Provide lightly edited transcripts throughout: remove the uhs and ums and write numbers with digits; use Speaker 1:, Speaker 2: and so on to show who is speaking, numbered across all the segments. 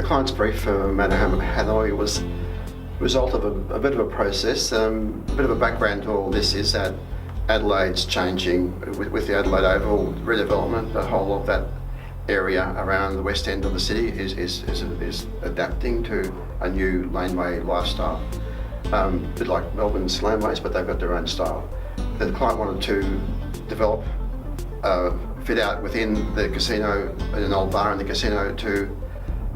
Speaker 1: client's brief for Madame Hanoi was a result of a bit of a process. A bit of a background to all this is that Adelaide's changing with the Adelaide Oval redevelopment. The whole of that area around the west end of the city is adapting to a new laneway lifestyle. A bit like Melbourne's laneways, but they've got their own style. The client wanted to develop, fit out within the casino, an old bar in the casino, to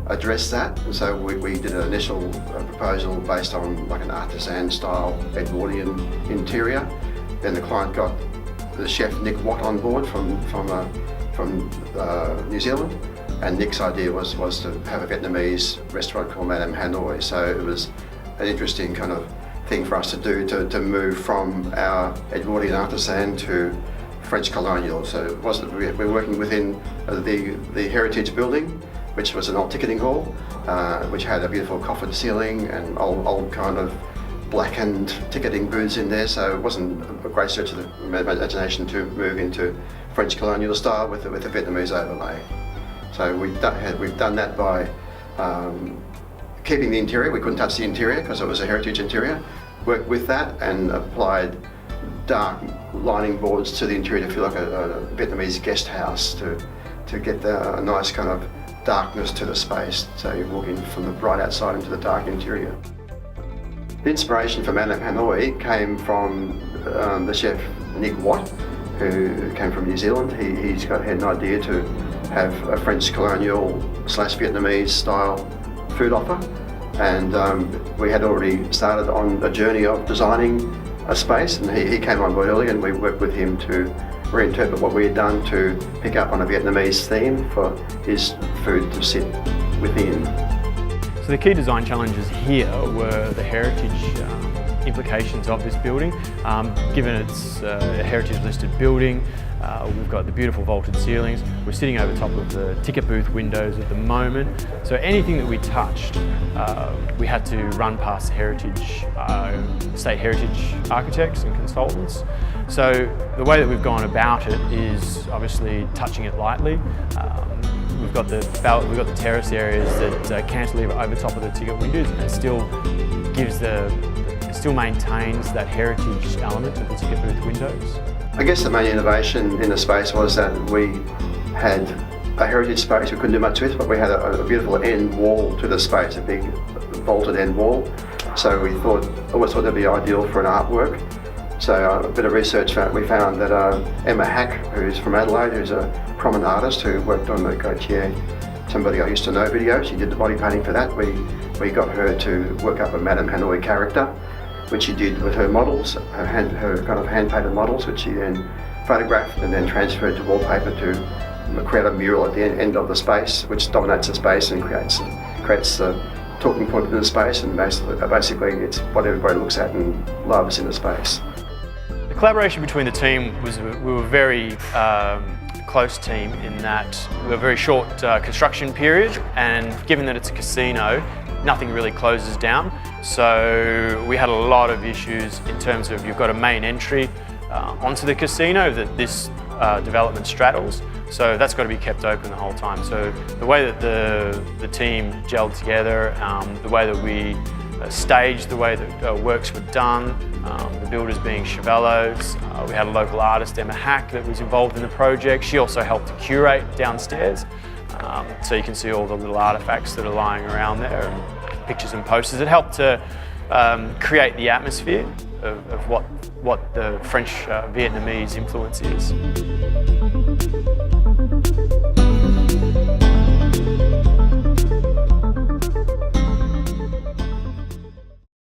Speaker 1: address that. And so we did an initial proposal based on like an artisan style Edwardian interior. Then the client got the chef Nic Watt on board from New Zealand, and Nic's idea was to have a Vietnamese restaurant called Madame Hanoi. So it was an interesting kind of thing for us to do, to move from our Edwardian artisan to French colonial. So it wasn't, we're working within the heritage building, which was an old ticketing hall, which had a beautiful coffered ceiling and old kind of blackened ticketing booths in there. So it wasn't a great stretch of the imagination to move into French colonial style with the Vietnamese overlay. So we've done that by keeping the interior. We couldn't touch the interior because it was a heritage interior. Worked with that and applied dark lining boards to the interior to feel like a Vietnamese guest house, to get a nice kind of darkness to the space. So you walk in from the bright outside into the dark interior. The inspiration for Madame Hanoi came from the chef Nic Watt, who came from New Zealand. He's had an idea to have a French colonial / Vietnamese style food offer, and we had already started on a journey of designing a space, and he came on board early, and we worked with him to reinterpret what we had done to pick up on a Vietnamese theme for his food to sit within.
Speaker 2: So the key design challenges here were the heritage implications of this building. Given it's a heritage listed building, we've got the beautiful vaulted ceilings. We're sitting over top of the ticket booth windows at the moment. So anything that we touched, we had to run past heritage, state heritage architects and consultants. So the way that we've gone about it is obviously touching it lightly. We've got the terrace areas that cantilever over top of the ticket windows, and it still maintains that heritage element of the ticket booth windows.
Speaker 1: I guess the main innovation in the space was that we had a heritage space we couldn't do much with, but we had a beautiful end wall to the space, a big vaulted end wall. So we always thought that'd be ideal for an artwork. So a bit of research, we found that Emma Hack, who's from Adelaide, who's a prominent artist who worked on the Gautier, Somebody I Used to Know video. She did the body painting for that. We got her to work up a Madame Hanoi character, which she did with her models, her kind of hand-painted models, which she then photographed and then transferred to wallpaper to create a mural at the end of the space, which dominates the space and creates the talking point in the space, and basically it's what everybody looks at and loves in the space.
Speaker 2: The collaboration between the team we were a very close team in that we were a very short construction period, and given that it's a casino, nothing really closes down. So we had a lot of issues in terms of, you've got a main entry onto the casino that this development straddles. So that's got to be kept open the whole time. So the way that the team gelled together, the way that we staged, the way that works were done, the builders being Chevellos. We had a local artist, Emma Hack, that was involved in the project. She also helped to curate downstairs. So you can see all the little artefacts that are lying around there, and pictures and posters. It helped to create the atmosphere of what the French Vietnamese influence is.